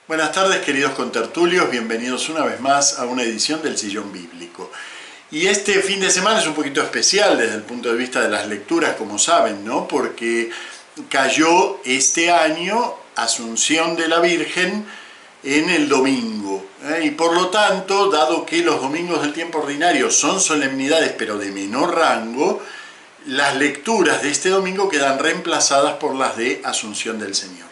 Buenas tardes, queridos contertulios, bienvenidos una vez más a una edición del Sillón Bíblico. Y este fin de semana es un poquito especial desde el punto de vista de las lecturas, como saben, ¿no? Porque cayó este año Asunción de la Virgen en el domingo. Y por lo tanto, dado que los domingos del tiempo ordinario son solemnidades pero de menor rango, las lecturas de este domingo quedan reemplazadas por las de Asunción del Señor.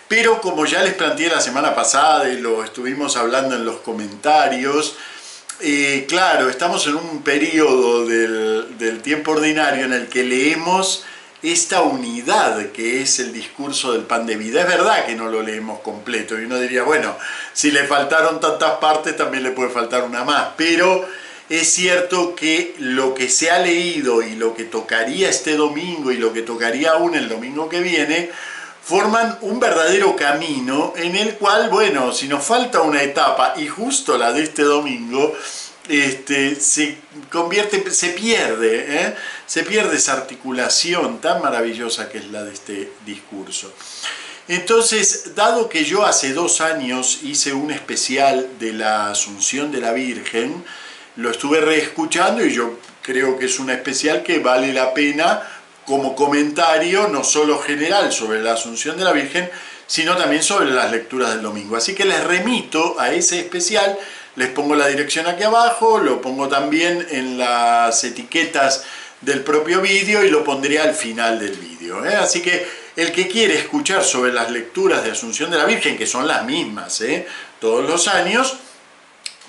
Pero como ya les planteé la semana pasada y lo estuvimos hablando en los comentarios, claro, estamos en un periodo del tiempo ordinario en el que leemos esta unidad que es el discurso del pan de vida. Es verdad que no lo leemos completo y uno diría, bueno, si le faltaron tantas partes también le puede faltar una más, pero es cierto que lo que se ha leído y lo que tocaría este domingo y lo que tocaría aún el domingo que viene forman un verdadero camino en el cual, bueno, si nos falta una etapa y justo la de este domingo, se pierde esa articulación tan maravillosa que es la de este discurso. Entonces, dado que yo hace 2 años hice un especial de la Asunción de la Virgen, lo estuve reescuchando y yo creo que es un especial que vale la pena como comentario no solo general sobre la Asunción de la Virgen, sino también sobre las lecturas del domingo. Así que les remito a ese especial, les pongo la dirección aquí abajo, lo pongo también en las etiquetas del propio vídeo y lo pondré al final del vídeo. Así que el que quiere escuchar sobre las lecturas de Asunción de la Virgen, que son las mismas todos los años,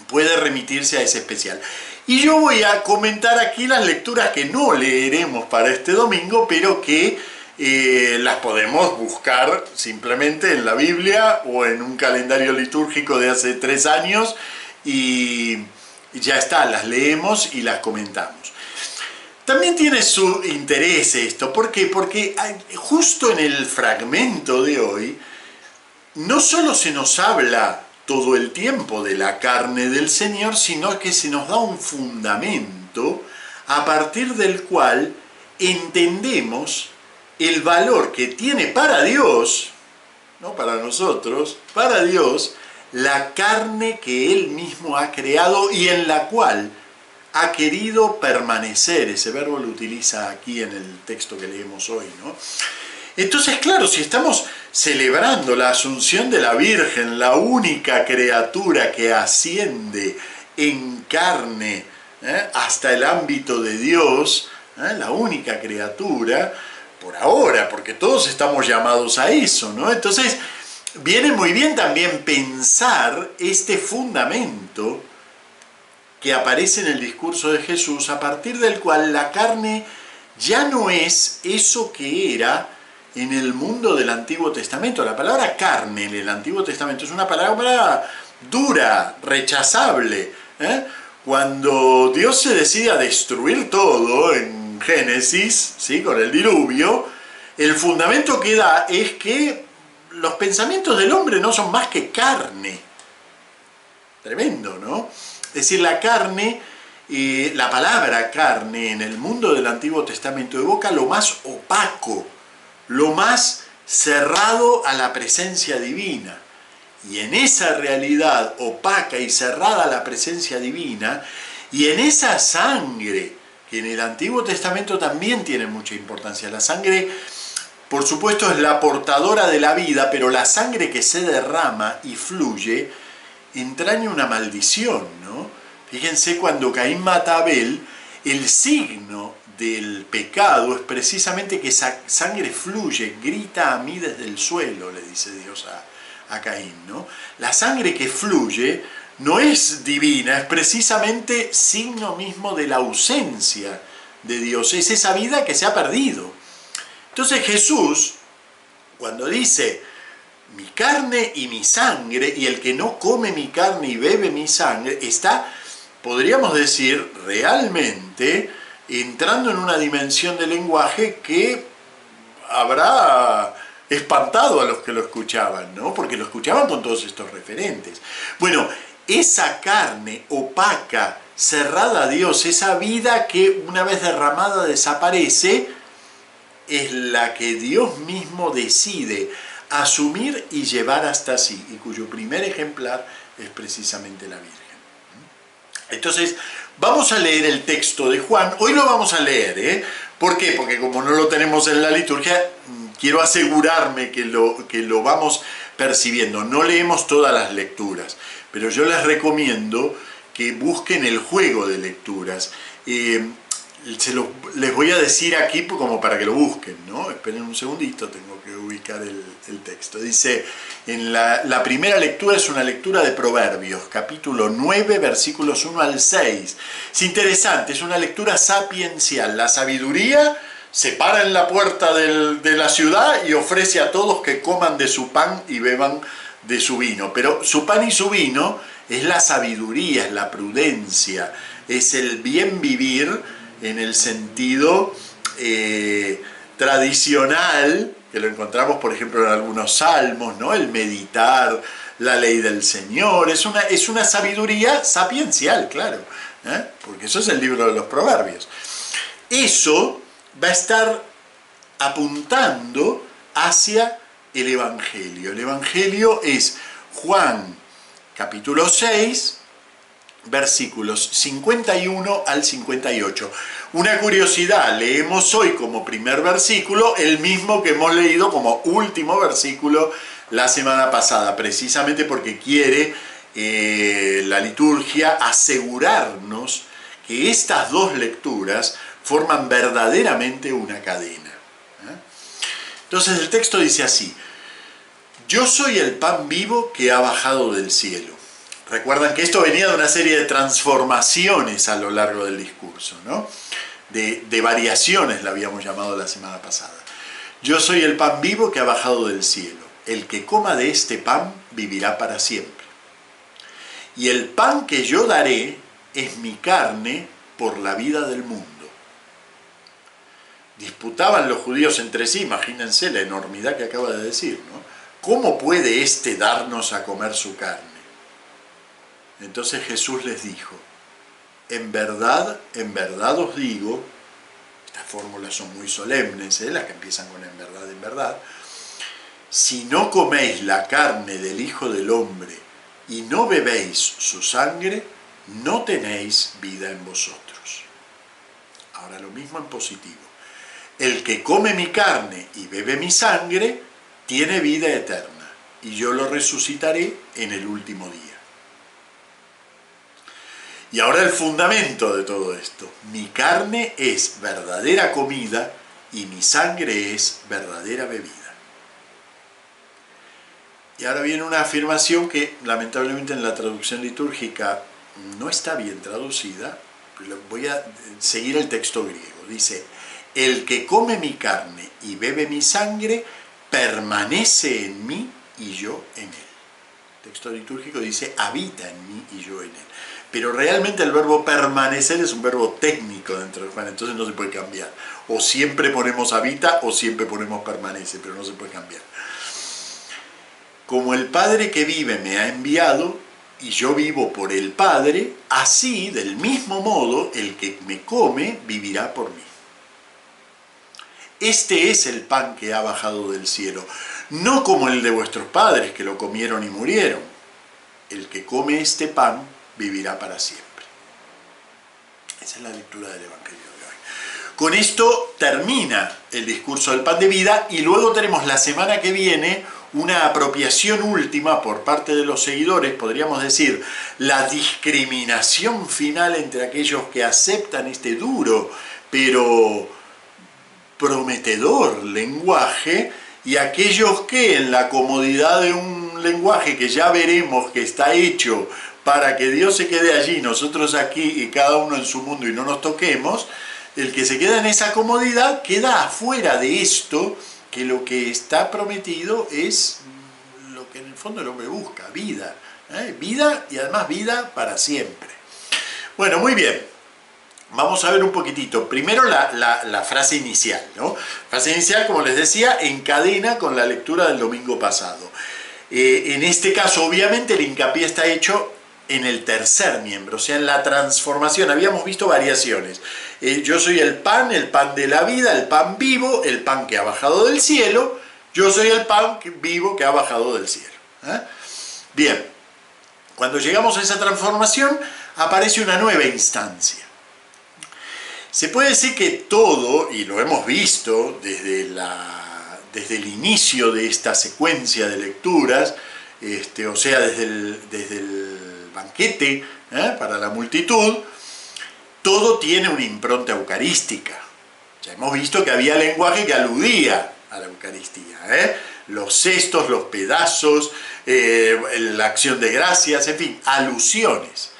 puede remitirse a ese especial. Y yo voy a comentar aquí las lecturas que no leeremos para este domingo, pero que las podemos buscar simplemente en la Biblia o en un calendario litúrgico de hace 3 años y ya está, las leemos y las comentamos. También tiene su interés esto, ¿por qué? Porque justo en el fragmento de hoy no solo se nos habla todo el tiempo de la carne del Señor, sino que se nos da un fundamento a partir del cual entendemos el valor que tiene para Dios, no para nosotros, para Dios, la carne que Él mismo ha creado y en la cual ha querido permanecer. Ese verbo lo utiliza aquí en el texto que leemos hoy, ¿no? Entonces, claro, si estamos celebrando la Asunción de la Virgen, la única criatura que asciende en carne hasta el ámbito de Dios, la única criatura, por ahora, porque todos estamos llamados a eso, ¿no? Entonces, viene muy bien también pensar este fundamento que aparece en el discurso de Jesús, a partir del cual la carne ya no es eso que era en el mundo del Antiguo Testamento. La palabra carne en el Antiguo Testamento es una palabra dura, rechazable. Cuando Dios se decide a destruir todo en Génesis, ¿sí? Con el diluvio, el fundamento que da es que los pensamientos del hombre no son más que carne. Tremendo, ¿no? Es decir, la carne, la palabra carne en el mundo del Antiguo Testamento evoca lo más opaco, lo más cerrado a la presencia divina. Y en esa realidad opaca y cerrada a la presencia divina, y en esa sangre, que en el Antiguo Testamento también tiene mucha importancia, la sangre, por supuesto, es la portadora de la vida, pero la sangre que se derrama y fluye entraña una maldición, ¿no? Fíjense, cuando Caín mata a Abel, el signo del pecado es precisamente que esa sangre fluye, grita a mí desde el suelo, le dice Dios a Caín, ¿no? La sangre que fluye no es divina, es precisamente signo mismo de la ausencia de Dios, es esa vida que se ha perdido. Entonces Jesús, cuando dice mi carne y mi sangre, y el que no come mi carne y bebe mi sangre, está, podríamos decir, realmente entrando en una dimensión del lenguaje que habrá espantado a los que lo escuchaban, ¿no? Porque lo escuchaban con todos estos referentes. Bueno, esa carne opaca, cerrada a Dios, esa vida que una vez derramada desaparece, es la que Dios mismo decide asumir y llevar hasta sí, y cuyo primer ejemplar es precisamente la Virgen. Entonces, vamos a leer el texto de Juan. Hoy lo vamos a leer, ¿eh? ¿Por qué? Porque como no lo tenemos en la liturgia, quiero asegurarme que lo vamos percibiendo. No leemos todas las lecturas, pero yo les recomiendo que busquen el juego de lecturas. Les voy a decir aquí como para que lo busquen, ¿no? Esperen un segundito, tengo que ubicar el texto. Dice, la primera lectura es una lectura de Proverbios, capítulo 9, versículos 1 al 6. Es interesante, es una lectura sapiencial. La sabiduría se para en la puerta de la ciudad y ofrece a todos que coman de su pan y beban de su vino. Pero su pan y su vino es la sabiduría, es la prudencia, es el bien vivir en el sentido tradicional, que lo encontramos por ejemplo en algunos salmos, ¿no? El meditar, la ley del Señor, es una sabiduría sapiencial, claro, porque eso es el libro de los Proverbios. Eso va a estar apuntando hacia el Evangelio. El Evangelio es Juan capítulo 6, versículos 51 al 58. Una curiosidad, leemos hoy como primer versículo el mismo que hemos leído como último versículo la semana pasada, precisamente porque quiere la liturgia asegurarnos que estas dos lecturas forman verdaderamente una cadena. Entonces el texto dice así: yo soy el pan vivo que ha bajado del cielo. Recuerdan que esto venía de una serie de transformaciones a lo largo del discurso, ¿no? De variaciones, la habíamos llamado la semana pasada. Yo soy el pan vivo que ha bajado del cielo. El que coma de este pan vivirá para siempre. Y el pan que yo daré es mi carne por la vida del mundo. Disputaban los judíos entre sí, imagínense la enormidad que acaba de decir, ¿no? ¿Cómo puede éste darnos a comer su carne? Entonces Jesús les dijo, en verdad os digo, estas fórmulas son muy solemnes, las que empiezan con en verdad, si no coméis la carne del Hijo del Hombre y no bebéis su sangre, no tenéis vida en vosotros. Ahora lo mismo en positivo. El que come mi carne y bebe mi sangre, tiene vida eterna, y yo lo resucitaré en el último día. Y ahora el fundamento de todo esto. Mi carne es verdadera comida y mi sangre es verdadera bebida. Y ahora viene una afirmación que lamentablemente en la traducción litúrgica no está bien traducida. Voy a seguir el texto griego. Dice, el que come mi carne y bebe mi sangre permanece en mí y yo en él. El texto litúrgico dice, habita en mí y yo en él. Pero realmente el verbo permanecer es un verbo técnico dentro de Juan, entonces no se puede cambiar. O siempre ponemos habita o siempre ponemos permanece, pero no se puede cambiar. Como el Padre que vive me ha enviado y yo vivo por el Padre, así, del mismo modo, el que me come vivirá por mí. Este es el pan que ha bajado del cielo, no como el de vuestros padres que lo comieron y murieron. El que come este pan vivirá para siempre. Esa es la lectura del Evangelio de hoy. Con esto termina el discurso del pan de vida y luego tenemos la semana que viene una apropiación última por parte de los seguidores, podríamos decir, la discriminación final entre aquellos que aceptan este duro pero prometedor lenguaje y aquellos que en la comodidad de un lenguaje que ya veremos que está hecho para que Dios se quede allí, nosotros aquí y cada uno en su mundo y no nos toquemos, el que se queda en esa comodidad queda afuera de esto, que lo que está prometido es lo que en el fondo el hombre busca, vida. Vida y además vida para siempre. Bueno, muy bien. Vamos a ver un poquitito. Primero la frase inicial, ¿no? Frase inicial, como les decía, encadena con la lectura del domingo pasado. En este caso, obviamente, el hincapié está hecho en el tercer miembro, o sea, en la transformación. Habíamos visto variaciones. Yo soy el pan de la vida, el pan vivo, el pan que ha bajado del cielo, Yo soy el pan vivo que ha bajado del cielo. Bien, cuando llegamos a esa transformación, aparece una nueva instancia. Se puede decir que todo, y lo hemos visto desde el inicio de esta secuencia de lecturas, o sea, desde el banquete para la multitud, todo tiene una impronta eucarística. Ya hemos visto que había lenguaje que aludía a la Eucaristía. Los cestos, los pedazos, la acción de gracias, en fin, alusiones.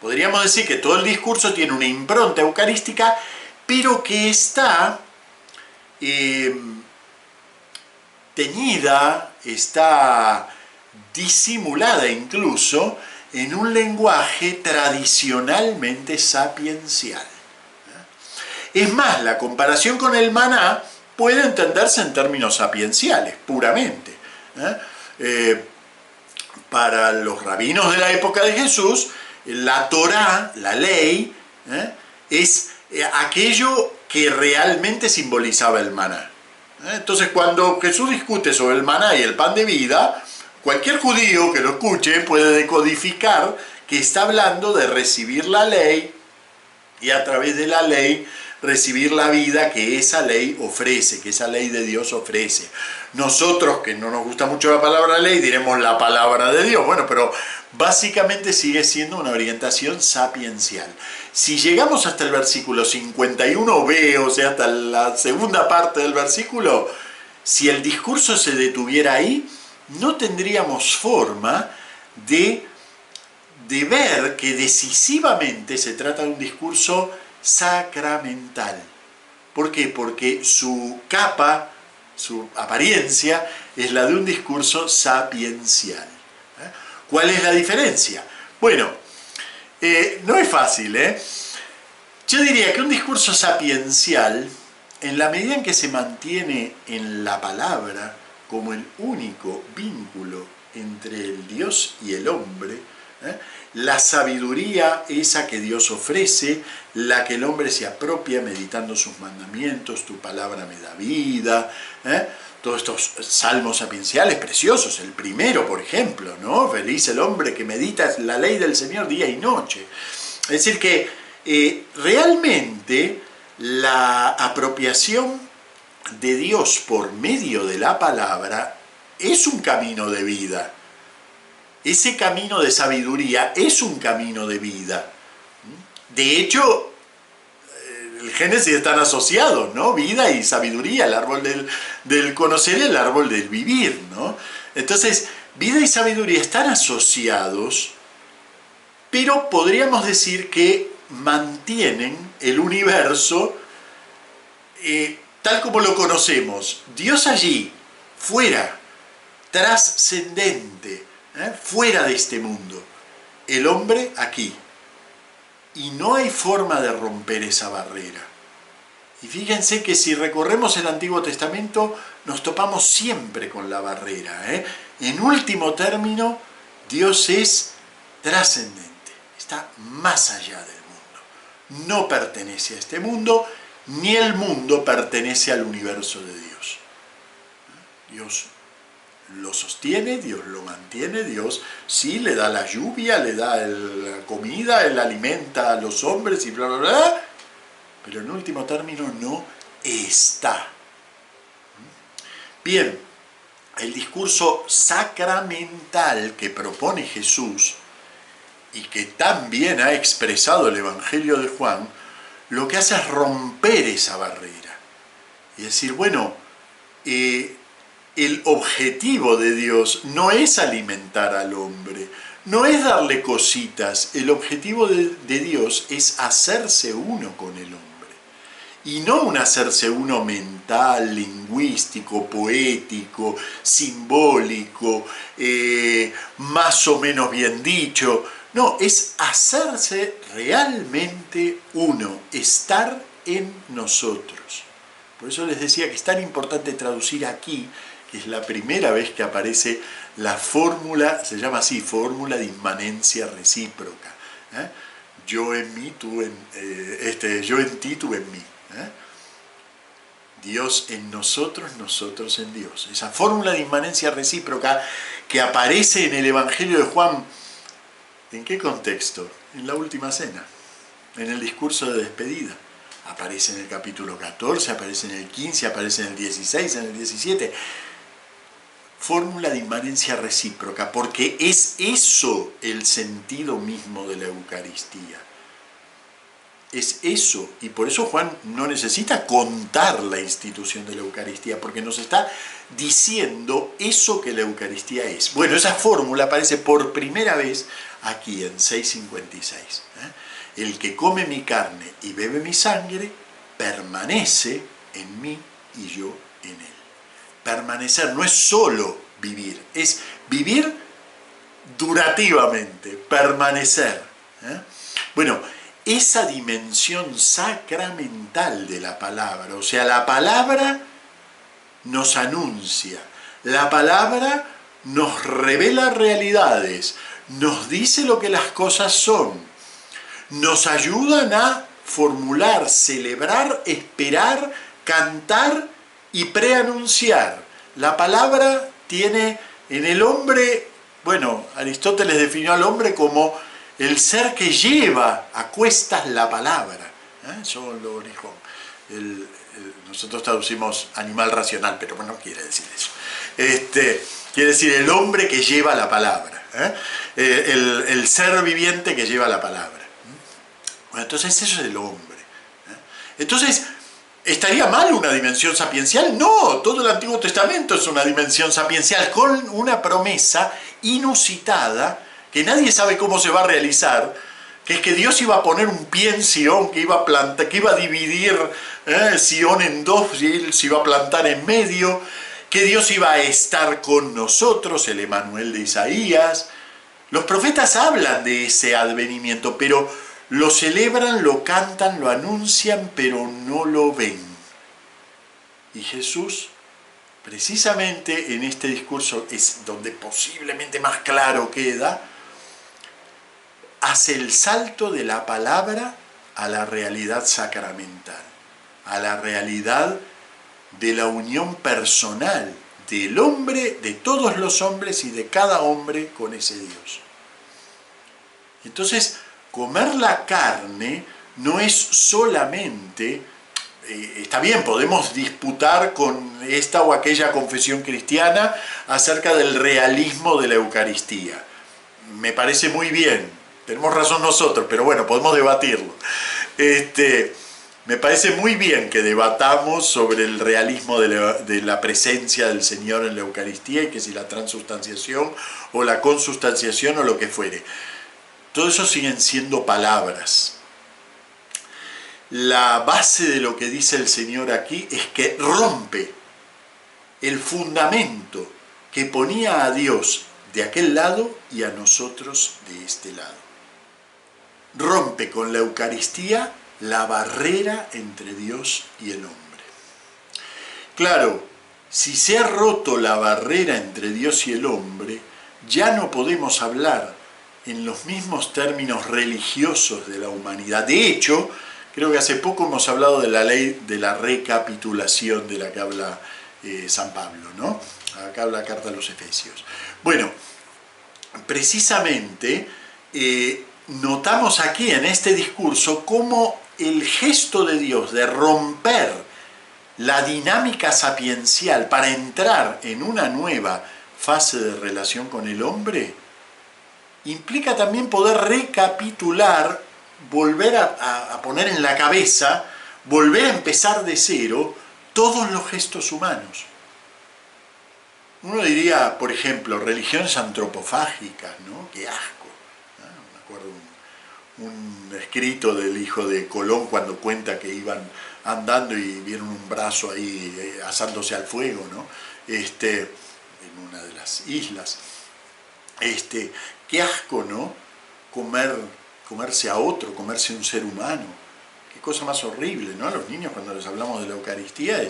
Podríamos decir que todo el discurso tiene una impronta eucarística, pero que está teñida, está disimulada incluso en un lenguaje tradicionalmente sapiencial. Es más, la comparación con el maná puede entenderse en términos sapienciales, puramente. Para los rabinos de la época de Jesús, la Torá, la ley, es aquello que realmente simbolizaba el maná. Entonces, cuando Jesús discute sobre el maná y el pan de vida, cualquier judío que lo escuche puede decodificar que está hablando de recibir la ley y a través de la ley recibir la vida que esa ley ofrece, que esa ley de Dios ofrece. Nosotros, que no nos gusta mucho la palabra ley, diremos la palabra de Dios. Bueno, pero básicamente sigue siendo una orientación sapiencial. Si llegamos hasta el versículo 51b, o sea, hasta la segunda parte del versículo, si el discurso se detuviera ahí, no tendríamos forma de ver que decisivamente se trata de un discurso sacramental. ¿Por qué? Porque su capa, su apariencia, es la de un discurso sapiencial. ¿Cuál es la diferencia? Bueno, no es fácil, Yo diría que un discurso sapiencial, en la medida en que se mantiene en la palabra como el único vínculo entre el Dios y el hombre, la sabiduría esa que Dios ofrece, la que el hombre se apropia meditando sus mandamientos, tu palabra me da vida, todos estos salmos sapienciales preciosos, el primero, por ejemplo, ¿no? Feliz el hombre que medita la ley del Señor día y noche. Es decir que realmente la apropiación de Dios por medio de la palabra es un camino de vida. Ese camino de sabiduría es un camino de vida. De hecho, el Génesis están asociados, ¿no? Vida y sabiduría, el árbol del conocer y el árbol del vivir, ¿no? Entonces, vida y sabiduría están asociados, pero podríamos decir que mantienen el universo tal como lo conocemos. Dios allí, fuera, trascendente, fuera de este mundo, el hombre aquí, y no hay forma de romper esa barrera. Y fíjense que si recorremos el Antiguo Testamento nos topamos siempre con la barrera. En último término, Dios es trascendente, está más allá del mundo, no pertenece a este mundo, ni el mundo pertenece al universo de Dios. Dios lo sostiene, Dios lo mantiene, Dios sí le da la lluvia, le da la comida, Él alimenta a los hombres y bla, bla, bla, pero en último término no está. Bien, el discurso sacramental que propone Jesús y que también ha expresado el Evangelio de Juan, lo que hace es romper esa barrera y decir, bueno, el objetivo de Dios no es alimentar al hombre, no es darle cositas, el objetivo de Dios es hacerse uno con el hombre. Y no un hacerse uno mental, lingüístico, poético, simbólico, más o menos bien dicho. No, es hacerse realmente uno, estar en nosotros. Por eso les decía que es tan importante traducir aquí, que es la primera vez que aparece la fórmula, se llama así, fórmula de inmanencia recíproca. Yo en mí, tú en, yo en ti, tú en mí. Dios en nosotros, nosotros en Dios. Esa fórmula de inmanencia recíproca que aparece en el Evangelio de Juan, ¿en qué contexto? En la última cena, en el discurso de despedida. Aparece en el capítulo 14, aparece en el 15, aparece en el 16, en el 17. Fórmula de inmanencia recíproca, porque es eso el sentido mismo de la Eucaristía. Es eso, y por eso Juan no necesita contar la institución de la Eucaristía, porque nos está diciendo eso que la Eucaristía es. Bueno, esa fórmula aparece por primera vez aquí en 6:56. El que come mi carne y bebe mi sangre, permanece en mí y yo en él. Permanecer no es solo vivir, es vivir durativamente, permanecer. Bueno, esa dimensión sacramental de la palabra, o sea, la palabra nos anuncia, la palabra nos revela realidades, nos dice lo que las cosas son, nos ayudan a formular, celebrar, esperar, cantar y preanunciar. La palabra tiene en el hombre, bueno, Aristóteles definió al hombre como el ser que lleva a cuestas la palabra. Eso lo dijo. Nosotros traducimos animal racional, pero bueno, no quiere decir eso. Quiere decir el hombre que lleva la palabra. El ser viviente que lleva la palabra. Bueno, entonces eso es el hombre. Entonces, ¿estaría mal una dimensión sapiencial? No, todo el Antiguo Testamento es una dimensión sapiencial con una promesa inusitada que nadie sabe cómo se va a realizar, que es que Dios iba a poner un pie en Sion, que iba a dividir Sion en dos y él se iba a plantar en medio, que Dios iba a estar con nosotros, el Emanuel de Isaías. Los profetas hablan de ese advenimiento, pero lo celebran, lo cantan, lo anuncian, pero no lo ven. Y Jesús, precisamente en este discurso, es donde posiblemente más claro queda, hace el salto de la palabra a la realidad sacramental, a la realidad de la unión personal del hombre, de todos los hombres y de cada hombre con ese Dios. Entonces, comer la carne no es solamente, está bien, podemos disputar con esta o aquella confesión cristiana acerca del realismo de la Eucaristía. Me parece muy bien. Tenemos razón nosotros, pero bueno, podemos debatirlo. Me parece muy bien que debatamos sobre el realismo de la presencia del Señor en la Eucaristía y que si la transubstanciación o la consubstanciación o lo que fuere. Todo eso siguen siendo palabras. La base de lo que dice el Señor aquí es que rompe el fundamento que ponía a Dios de aquel lado y a nosotros de este lado. Rompe con la Eucaristía la barrera entre Dios y el hombre. Claro, si se ha roto la barrera entre Dios y el hombre, ya no podemos hablar en los mismos términos religiosos de la humanidad. De hecho, creo que hace poco hemos hablado de la ley de la recapitulación de la que habla San Pablo, ¿no? Acá habla la carta a los Efesios. Bueno, precisamente notamos aquí en este discurso cómo el gesto de Dios de romper la dinámica sapiencial para entrar en una nueva fase de relación con el hombre implica también poder recapitular, volver a poner en la cabeza, volver a empezar de cero todos los gestos humanos. Uno diría, por ejemplo, religiones antropofágicas, ¿no? ¡Qué asco! ¿no? Me acuerdo un escrito del hijo de Colón cuando cuenta que iban andando y vieron un brazo ahí asándose al fuego, ¿no? En una de las islas. Qué asco, ¿no? Comerse a otro, comerse un ser humano. Qué cosa más horrible, ¿no? A los niños cuando les hablamos de la Eucaristía,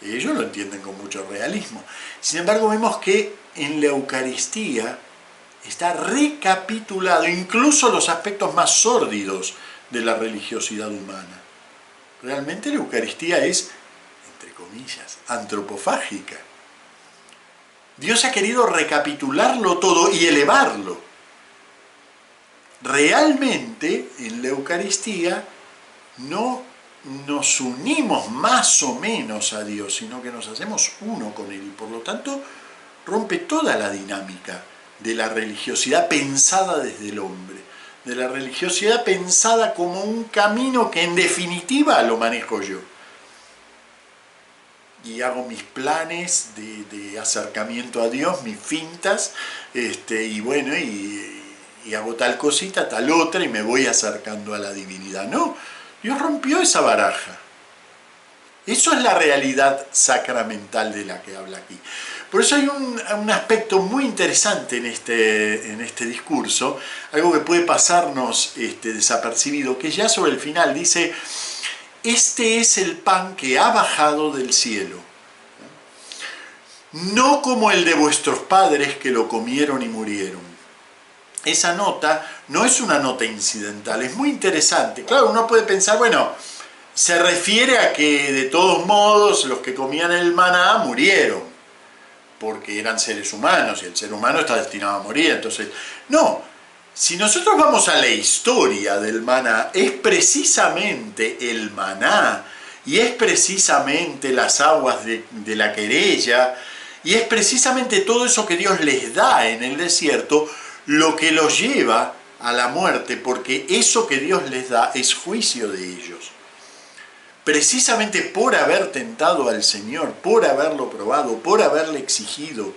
ellos lo entienden con mucho realismo. Sin embargo, vemos que en la Eucaristía está recapitulado incluso los aspectos más sórdidos de la religiosidad humana. Realmente la Eucaristía es, en entre comillas, antropofágica. Dios ha querido recapitularlo todo y elevarlo. Realmente, en la Eucaristía, no nos unimos más o menos a Dios, sino que nos hacemos uno con Él. Y por lo tanto, rompe toda la dinámica de la religiosidad pensada desde el hombre, de la religiosidad pensada como un camino que en definitiva lo manejo yo. Y hago mis planes de acercamiento a Dios, mis fintas, y bueno, y hago tal cosita, tal otra, y me voy acercando a la divinidad. No, Dios rompió esa baraja. Eso es la realidad sacramental de la que habla aquí. Por eso hay un aspecto muy interesante en este discurso, algo que puede pasarnos desapercibido, que ya sobre el final dice: este es el pan que ha bajado del cielo, no como el de vuestros padres que lo comieron y murieron. Esa nota no es una nota incidental, es muy interesante. Claro, uno puede pensar, bueno, se refiere a que de todos modos los que comían el maná murieron, porque eran seres humanos y el ser humano está destinado a morir. Entonces, no, si nosotros vamos a la historia del maná, es precisamente el maná y es precisamente las aguas de la querella y es precisamente todo eso que Dios les da en el desierto lo que los lleva a la muerte, porque eso que Dios les da es juicio de ellos. Precisamente por haber tentado al Señor, por haberlo probado, por haberle exigido,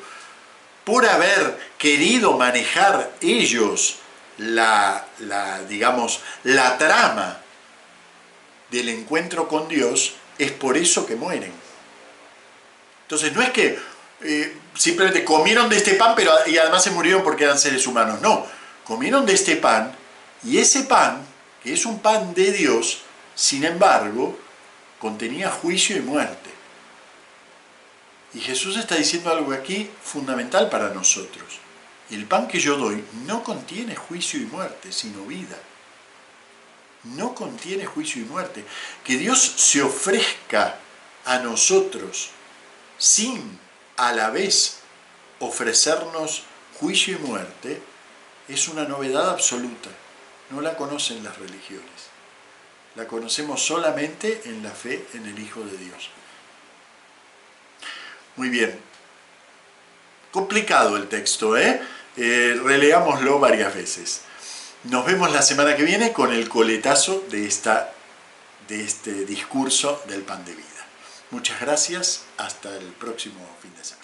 por haber querido manejar ellos digamos, la trama del encuentro con Dios, es por eso que mueren. Entonces no es que simplemente comieron de este pan y además se murieron porque eran seres humanos. No, comieron de este pan y ese pan, que es un pan de Dios, sin embargo, contenía juicio y muerte. Y Jesús está diciendo algo aquí fundamental para nosotros. El pan que yo doy no contiene juicio y muerte, sino vida. No contiene juicio y muerte. Que Dios se ofrezca a nosotros sin a la vez ofrecernos juicio y muerte es una novedad absoluta. No la conocen las religiones. La conocemos solamente en la fe en el Hijo de Dios. Muy bien. Complicado el texto, ¿eh? Releámoslo varias veces. Nos vemos la semana que viene con el coletazo de este discurso del pan de vida. Muchas gracias. Hasta el próximo fin de semana.